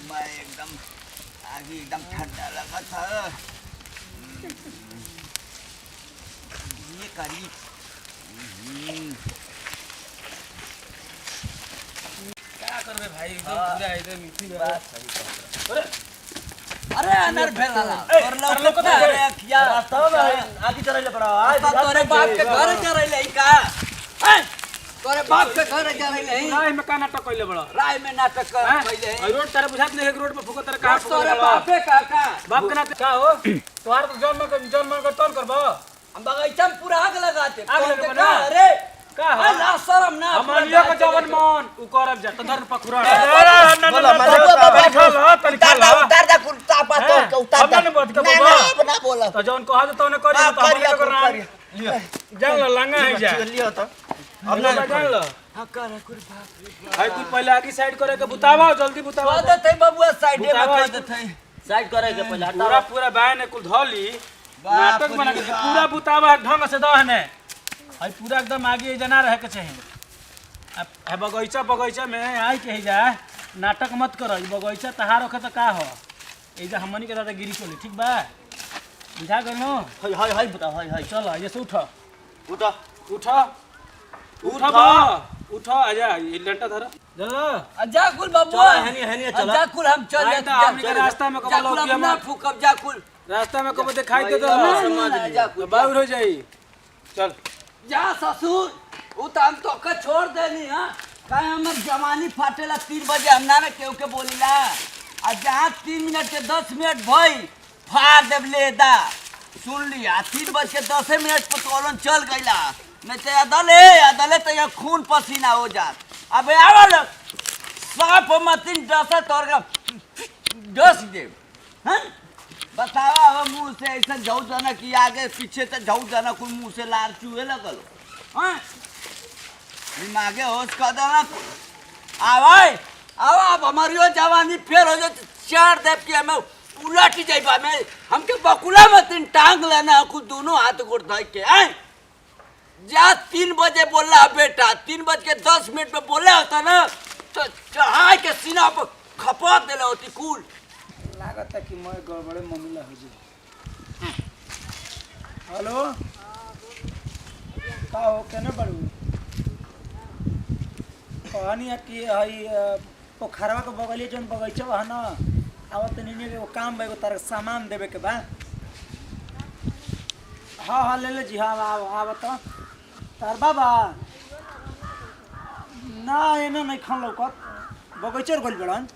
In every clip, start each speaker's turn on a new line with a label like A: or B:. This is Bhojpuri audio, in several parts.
A: मैं एकदम आगे एकदम ठंडा लगा था। ये करी
B: क्या करबे भाई एकदम पूरा एकदम इसी में।
A: अरे अनर भेला और लोग को अरे किया
C: रास्ता में आगे चले पड़ा आज
A: तोरे बाप के घर जा रही का हैं तोरे बाप के घर जा रही
B: राय में का नाटक कइले बड़ा
A: राय में नाटक कइले
B: और रोड तारे बुझात नहीं है रोड पे फुको तारे का
A: तोरे बापे का
B: बाप के नाते का हो तोहार तो जन्म का टोल करबो
A: हम बगीचा में पूरा आग लगाते
B: आग लगे बना।
A: अरे
B: का हो
A: अल्लाह शर्म ना
B: हमनिया के जवन मन उ करब जा तधर पखुरा
A: उतार जा कुर्ता पा तोड़ के उतार
B: हमने ने बात के बाबा
A: ना बोला
B: तो जवन कहा तो ने करी तो हमने करना जान लंगा है जा
C: लियो तो
B: अब ना जान ल
A: हां कर बाप
B: भाई तू पहले आगे साइड करे के बुतावा जल्दी बुतावा
A: स्वागत है बबुआ साइड में कर देते हैं
C: साइड करे के पहले
B: पूरा पूरा बाय ने कुल धोली नाटक बना के पूरा बुतावा ढंग से दहने भाई पूरा एकदम आगे जना रहे के चाहिए अब बगीचा में आई के जा नाटक मत करो ई बगीचा तहार रखे तो का हो ए जे हमनी के दादा गिरी चली ठीक बा बुझा गनो
C: हाय बताओ हाय
B: चलो ये से उठो
C: उठा
B: उठो उठो बा उठो आजा ये लंटा धर चलो
A: जा कुल बबुआ
C: हेनी चला
A: जा कुल हम चल
B: आइता हमनी के रास्ता में कब लोग
A: हम ना फूकब जा कुल
B: रास्ता में कब दिखाई दे
A: जा
B: तो बाउर हो जाई चल
A: जा ससुर उ त हम तो के छोड़ देनी हां काहे हमर जवानी फाटेला 3 बजे हम ना केहू के बोलीला आ जहां 3 मिनट के 10 मिनट भई फाड़ देब लेदा सुन लिया 3 बज के 10 मिनट पर कॉलन चल गईला मैं ते अदले तो ये खून पसीना हो जात अब आवल साफ मतिन डसा तोर का डस दे हैं बतावा अब मुंह से ऐसा जाऊ जाना कि आगे पीछे से जाऊ जाना कुल मुंह से लार चूहे लगल हैं दिमागे होश कर देना आवाय आवा अब हमारी जवानी फेर हो जाए चार देव की हमें उलट ही जाइबा मैं हमके बकुला में तीन टांग लेना कुछ दोनों हाथ गोड़ धइ के हैं जा 3 बजे बोला बेटा 3:10 में बोला होता ना तो चढ़ा के सीना पर खपत देले होती कुल
B: लागत है कि मैं गड़बड़े मामला हो जाए हेलो का हो केने बड़ू कहानी है कि हई पोखरवा के बगलिए जोन बगीचा है ना आवत नहीं एगो काम बा एगो तार सामान देवे के बा हाँ ले ले जी हाँ आवत तार बाबा ना एने नहीं खान लौकत बगीचा गोल बड़न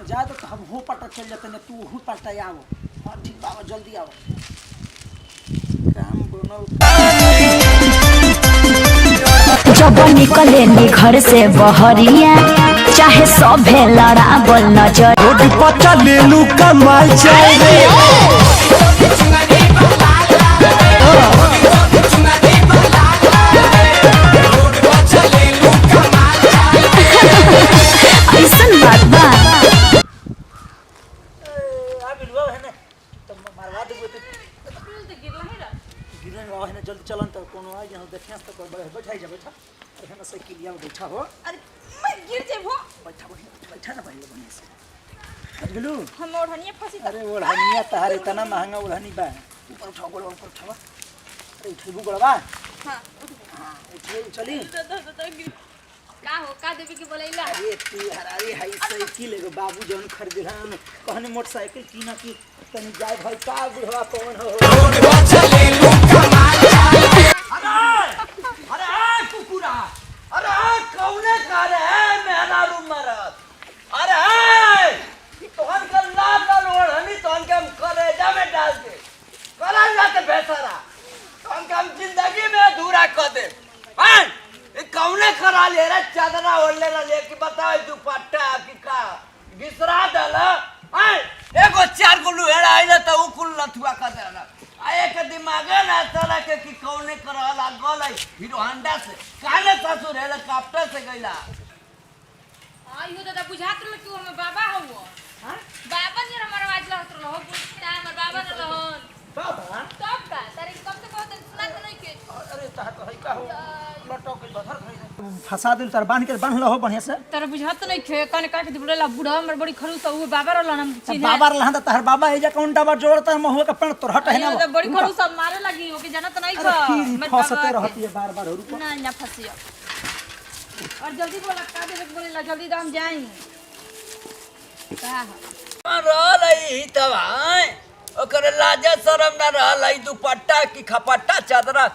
B: जा तो हम हो पटा चल जाते ना तू हो पटा आओ हाँ ठीक बाबा जल्दी आओ काम बनल
D: जब निकले घर से बहरिया चाहे सभे लड़ावल नजर
E: रोड पर चलेलू कमाल जाए
D: ऐसन बात बा
B: जल्दी चलन तो कोनो आ यहाँ देखे तो कोई बड़े बैठा जा बैठा अरे ना साइकिल या बैठा हो
F: अरे मैं गिर जेबो
B: बैठा ना भाई बढ़िया से हटगलू
F: हम ओढ़निया फंसी त
B: अरे ओढ़निया तहारे इतना महंगा ओढ़नी बा ऊपर उठाओ गोड़ ऊपर उठाओ अरे उठेबू गोड़वा
F: हां
B: उठे चली
F: का हो का देवी के बोलैला
B: अरे तू अरे हाई साइकिल एगो बाबू जौन खरीद हन कहने मोटरसाइकिल की ना की तनी जाय भाई का बुढ़वा कौन हो
A: अरे कुकुरा अरे कौने करे है मेरा रूम मरत अरे तोहन के लाल ओढ़नी तोहन के हम कलेजा में डाल दे करा जाते बेचारा तोहन के हम जिंदगी में अधूरा कर दे हैं ये कौने करा ले रे चादरा ओढ़ले ना ले कि बताओ दुपट्टा की का घिसरा दल हैं एगो 4 गुलू हेड़ा आइले त उ कुल लथुआ कर देला आए के दिमागे ना चला के कि कौने करला गल हीरो होंडा से काले ससुर हेलीकॉप्टर से गइला
F: आइयो दादा बुझात में क्यों हम बाबा हो हां बाबा जी हमारा आवाज लगत रहो बुझता हमर बाबा न रहन
B: बाबा
F: तब का तारे कब से बहुत बुझात नहीं के
B: अरे तहर तो है का हो लटक के बधर खई
G: फंसा दिल तार बांध के बांध लो बढ़िया से
F: तेरा बुझात नहीं खे कने का के बोलेला बूढ़ा हमर बड़ी खरू तो वो बाबा रहला ना चिन्ह
G: बाबा रहता तार बाबा एजा कौन डाबर जोड़ता महुआ का पेड़ तोर हट है ना
F: तो बड़ी खरू सब मारे लगी हो के जानत नहीं
G: अरे
F: खा
G: फिर फंसते रहती है बार बार रुको
F: ना ना फसिया और जल्दी बोला का दे बोलेला जल्दी दाम जाई का
A: रहल ई तवा ओकर लाजे शरम न रहल ई दुपट्टा की खपट्टा चादरा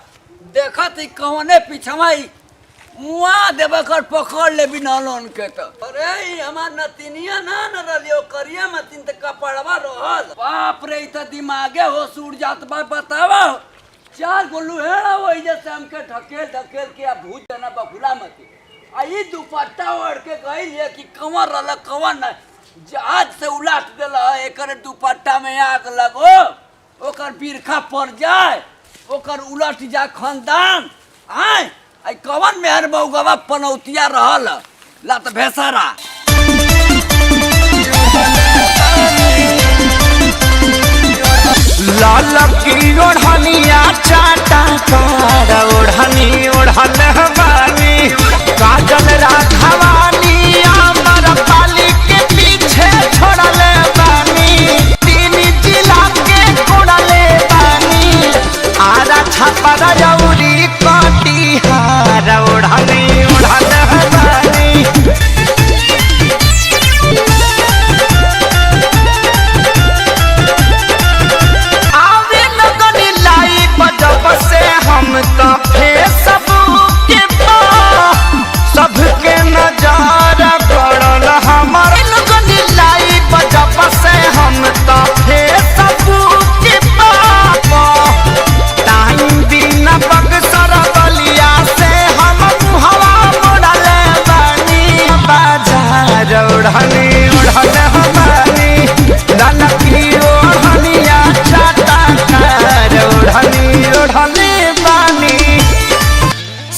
A: देखत ई कौने पिछवाई मुआ देबे कर पकड़ ले बिना लोन के तो अरे ई हमार नतिनिया ना न रहलियो करिया मतिन त कपड़वा रहल बाप रे ई त दिमागे हो सूर जात बा बतावा चार गोलू हेड़ा वही जैसे हमके ढकेल ढकेल के भूत देना बकुला मती आ ई दुपट्टा ओढ़ के गई ले कि कवर रहल कवर न जहाज से उलाट देला एकर दुपट्टा में आग लगो ओकर बिरखा पड़ जाए ओकर उलट जाए खानदान आय आई कवन मेहर बउगवा पनौतिया रहल लात भेसरा
E: लाल की ओढ़निया चाटा कार ओढ़नी ओढ़न हमारी काजल राघवानी अमर पाली के पीछे छोड़ले बानी तीन जिला के कोड़ले बानी आरा छापर जौरी कटिहार ओढ़नी ओढ़न हमारी जब से हम तो फेसबुक पे सबके नजर पड़ल हमार लाइफ जब से हम तो फेसबुक पे टाइम दिन बक्सर बलिया से हम हवा मोड़ल बानी बाजार ओढ़नी ओढ़न हमारी ललकी ओढ़निया चाटा कार ओढ़नी ओढ़नी बानी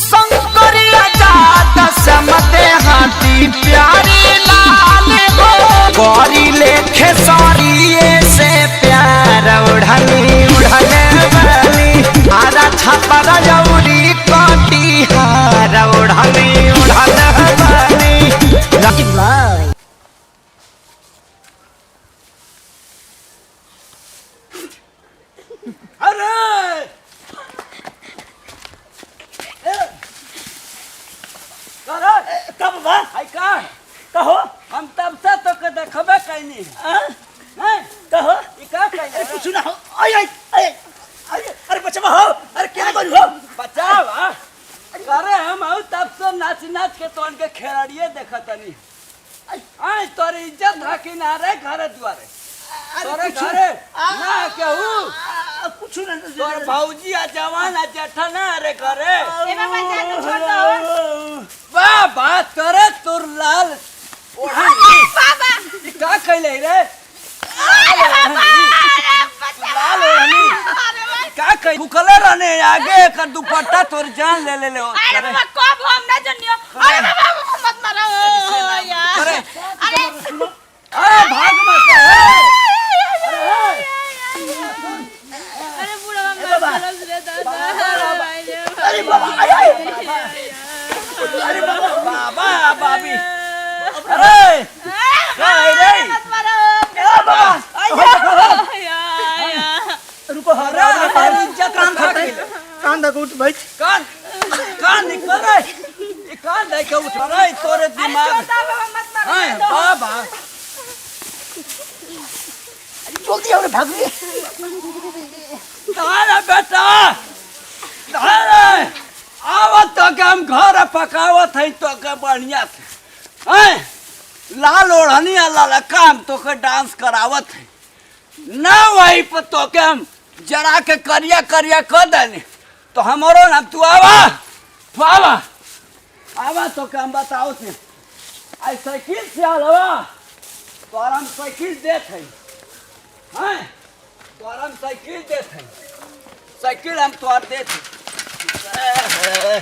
E: शंकरिया जात समते हाथी प्यारी लाल हो गौरी लेखे सौरिये से प्यार ओढ़नी ओढ़ने वाली आधा छापर जौरी कटिहार ओढ़नी ओढ़ने वाली
A: अरे
G: कब बा
A: आई का
G: कहो
A: हम तब से तो के देखबे कैनी हैं
G: कहो
A: ई का कैनी
G: कुछ ना हो आई आई आई अरे बचवा हो अरे क्या करू हो
A: बचाव अरे हम आउ तब से नाच नाच के तोन के खेलड़िए देखतनी आई तोर इज्जत रखी ना रे घर दुआरे तोरे घरे ना केहू
G: कुछ ना
A: तोर भौजी आ जवान आ जेठा ना रे घरे
F: ए बाबा जा तो छोड़ दो
A: वाह बात करे तोर लाल ओढ़नी
F: बाबा
A: ई का कैले रे
F: अरे बाबा
A: लाल ओढ़नी का कह भूखले रहने आगे कर दुपट्टा तोर जान ले ले
F: अरे बाबा कब हम ना जनियो अरे बाबा मत मारो यार
A: अरे
F: अरे
A: अरे भाग मत
F: अरे बूढ़ा मत तरस रे दादा
G: अरे बाबा आई आई
A: अरे बाबा बाबी अरे काय रे
F: मत मारो
G: बाबा रुको
A: अरे हमारी इज्जत कान खटे
G: कान दे उठ भाई
A: कान कान निकल रे ये कान दे के उठ रे तोरे दिमाग
F: मत मारो
A: हां बाबा
G: जल्दी आओ रे भाग रे
A: तारा बेटा तारा आवत तो के हम घर पकावत है तो के बढ़िया से हैं लाल ओढ़नी लाल काम तो के डांस करावत है ना वही पर तो के हम जरा के करिया करिया कर देनी तो हमारो ना तू आवा पावा आवा तो के हम बताओ से आई साइकिल से आवा तो हम साइकिल देत है हैं तो हम साइकिल देत है साइकिल हम तो देत है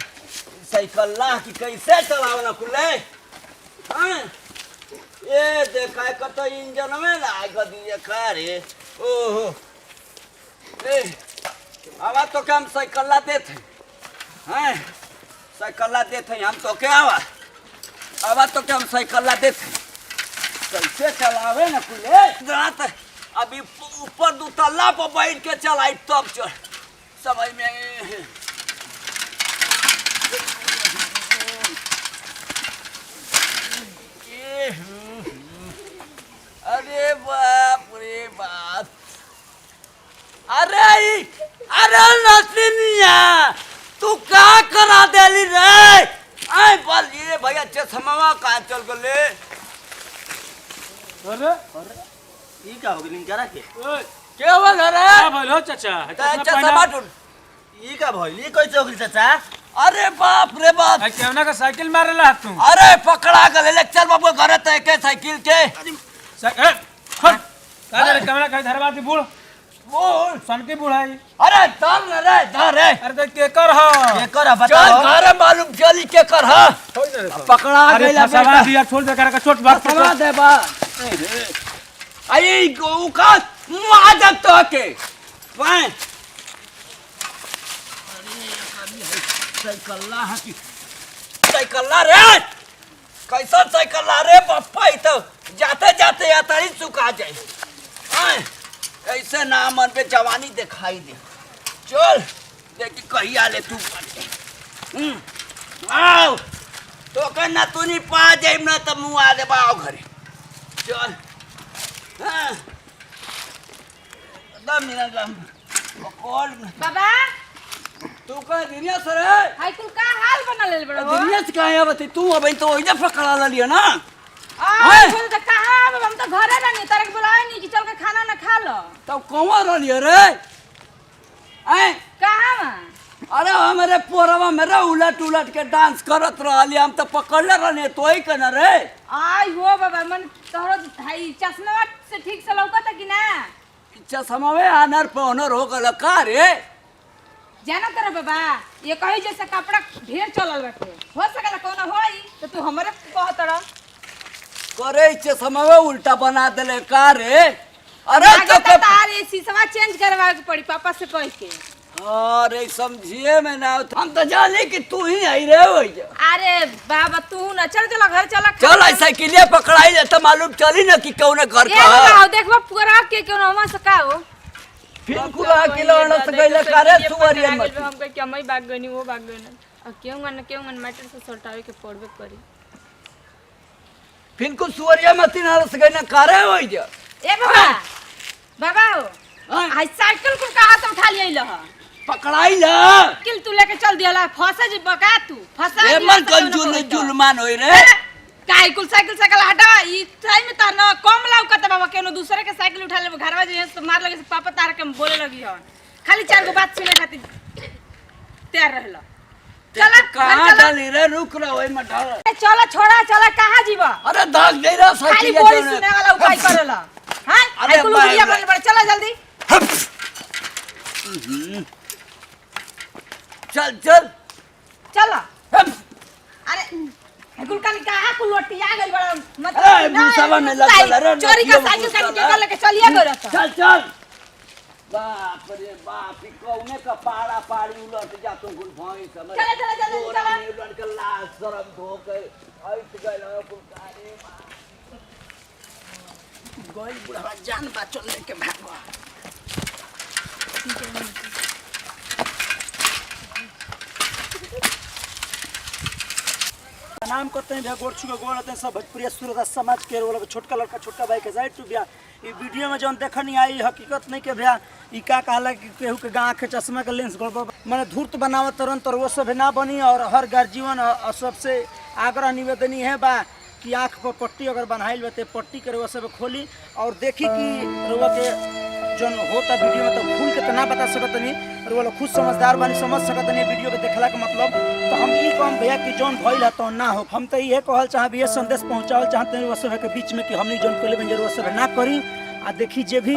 A: साइकिल ला कि कैसे चलावना कुले हैं ये देखा कत इंजन में लाग दिए खा रे ओहो ए आवा तो के हम साइकिल देते हैं साइकिल देते हम तो के आवा तो के हम साइकिल देते कैसे चलावे ना कुले रात अभी ऊपर दो तल्ला पर बैठ के चलाई तब चल समझ में अरे बाप रे बाप अरे नसनिया तू का करा देली रे आई बोलिए भैया चश्मा कहाँ चल गले
B: अरे
C: ई का हो गेलिन करा के
A: क्या बोल रे
B: क्या बोलो चाचा
A: चश्मा टूट
C: ई का भइल ई कैसे हो गेल चाचा
A: अरे बाप रे बाप
B: केवना का साइकिल मारेला तू
A: अरे पकड़ा गले ले चल बाबू घर तय के साइकिल के
B: केवना कहीं धरवा दी बूढ़
A: बोल
B: सन की बुढ़ाई
A: अरे धर रे
B: अरे तो केकर हो
C: केकर
A: चल
C: बताओ
A: घर मालूम चली के कर हा पकड़ा
B: अरे
A: गइला
B: फसवा दिया छोड़ दे कर छोट बात
A: फसवा दे बा आई गो का आदत तो के पाए साइकिल हकी साइकिल रे कैसा साइकिल रे पप्पा तो जाते जाते यातारी सुखा जाए आए ऐसे ना मन पे जवानी दिखाई दे चल देखी कहीं आले तू आओ तो कहना तू नहीं पा जाए ना तो मुँह आ दे बाओ घरे चल हाँ 10 मिनट कॉल
F: बाबा
A: तू कह दुनिया सर है
F: हाय तू का हाल बना ले बड़ो
A: दुनिया से कहाँ आवत तू अब तो इधर पकड़ा लिया ना
F: आ बोल तो कहां हम तो घरे रहनी तारे के बुलाए नहीं कि चल के खाना ना खा लो
A: तब कौन रही रे ऐ
F: कहां
A: अरे हमारे पोरवा मेरा उलट उलट के डांस करत रहली हम तो पकड़ले रहने तो ही कना रे
F: आई हो बाबा मन तोहरो भाई चश्मा से ठीक से लौकत कि ना
A: चश्मा में आनर पे ऑनर हो गल का रे
F: जाना तेरा बाबा ये कही जैसे कपड़ा ढेर चलल बाटे हो सकला कोनो होई तो तू हमरे कहत रह
A: करे चश्मा में उल्टा बना देले का रे अरे तो
F: तार ये शीशवा चेंज करवा के पड़ी पापा से कह के
A: अरे समझिए मैं ना हम तो जाने कि तू ही आई रे होई
F: अरे बाबा तू ना चल चल घर चल
A: चल ऐसा के लिए पकड़ाई ले तो मालूम चली ना कि कौन घर
F: ये
A: का
F: बाबा देखबो पूरा के कोनो हम से का हो
A: फिर कुला किलो से गइले करे सुवरिया मत
F: हम कह के हम ही भाग गनी वो भाग गनी अब क्यों मन मैटर से सल्टावे के पड़बे करी
A: फिर को सुवरिया मत ना से गइना करे होई जा
F: ए बाबा बाबा हो आई साइकिल को कहां से उठा लिया लह
A: पकड़ाई ला
F: किल तू लेके चल दिया फंसे जी बका तू फंसा
A: ए मन कौन जुलमान होई रे
F: काई कुल साइकिल हटा ई सही में तार न कम लौकत बाबा केनो दूसरे के साइकिल उठा ले घरवा जे तो मार लगे से पापा तार के बोले लगी हन खाली 4 गो बात सुने खातिर तैयार रहला चला
A: कहां चली रे रुक रे ओई में ढल
F: चला छोड़ा चला कहां जीवा
A: अरे दाग दे रे
F: खाली
A: साइकिल
F: बोली सुने वाला उपाय करेला हां
A: अरे
F: कुल बुढ़िया बन बड़ चला जल्दी
A: चल चल
F: चला अरे कुल का कहां कुल लोटिया गइल बड़ा मत
A: ए बुसवा में लग रे
F: चोरी का साइकिल का निकल लेके चलिए गो रहता
A: चल चल बाप रे बाप ई कौने का पाड़ा पाड़ी उलट जा तो गुल भई समझ
F: चला चला चला चला
A: उलट के लाश शरम धो के ऐत गइल कुल कारे गोल बुढ़ा जान बचल लेके भागवा
G: नाम करते हैं भैया गोड़ छू के गोड़ रहते हैं सब भोजपुरी सूरत समाज के वो छोटका लड़का छोटका भाई के जाए टू भैया ये वीडियो में जो देखनी आई हकीकत नहीं के भैया ई का कहला कि केहू के गाँव के चश्मा के लेंस गड़बड़ मैंने धूर्त बनावत तुरंत और वो सब ना बनी और हर गार्जियन सबसे आग्रह निवेदनी है बा कि आँख पर पट्टी अगर बनाइल बते पट्टी के रुआ सब खोली और देखी कि रुआ के जो होता वीडियो में तो भूल के तो ना बता सकत नहीं रुआ लोग खुद समझदार बानी समझ सकत नहीं वीडियो के देखला के मतलब तो हम ई कम भैया कि जौन भइल है तो ना हो हम तो ये कहल चाह भैया संदेश पहुँचावल चाहते हैं सब के बीच में कि हमने जौन पहले बन जरूर सब ना करी आ देखी जे भी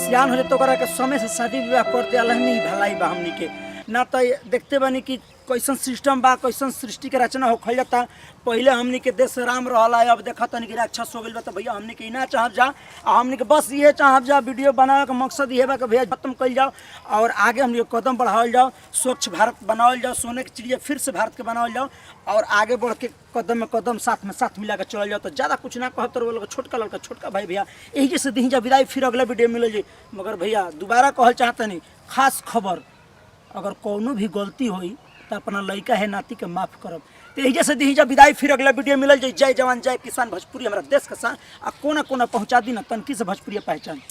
G: सियान हो तो के समय से शादी विवाह करते अलहनी भलाई बा हमनी के ना तो देखते बानी कि कैसन सिस्टम बा, कैसन सृष्टि के रचना होखल जाता। पहले हमनी के देश राम रहला, अब देखा तनी कि राक्षस हो गइल बा। तो भैया हमनी के इना चाहब जा, हमनी के बस ये चाहब जा, वीडियो बनावे का मकसद ये बा कि भैया खत्म कइल जाओ और आगे हमनी के कदम बढ़ावल जाओ, स्वच्छ भारत बनावल जाओ, सोने की चिड़िया फिर से भारत के बनावल जाओ और आगे बढ़ के कदम में कदम साथ में साथ मिला के चल जाओ। तो ज़्यादा कुछ ना कहब तो लोग छोटका लड़का छोटका भाई भैया यही जैसे दी जा विदाई, फिर अगला वीडियो मिले जी। मगर भैया दोबारा कहल चाहते नहीं, खास खबर अगर कोनो भी गलती हुई तो अपना लड़का है नाती के माफ़ करब। तो यही जैसे दी जा विदाई, फिर अगला वीडियो मिलल जी। जय जवान जय किसान, भोजपुरी हमारा देश का शान। आ कोना कोना पहुँचा दी ना तनकी से भोजपुरी पहचान।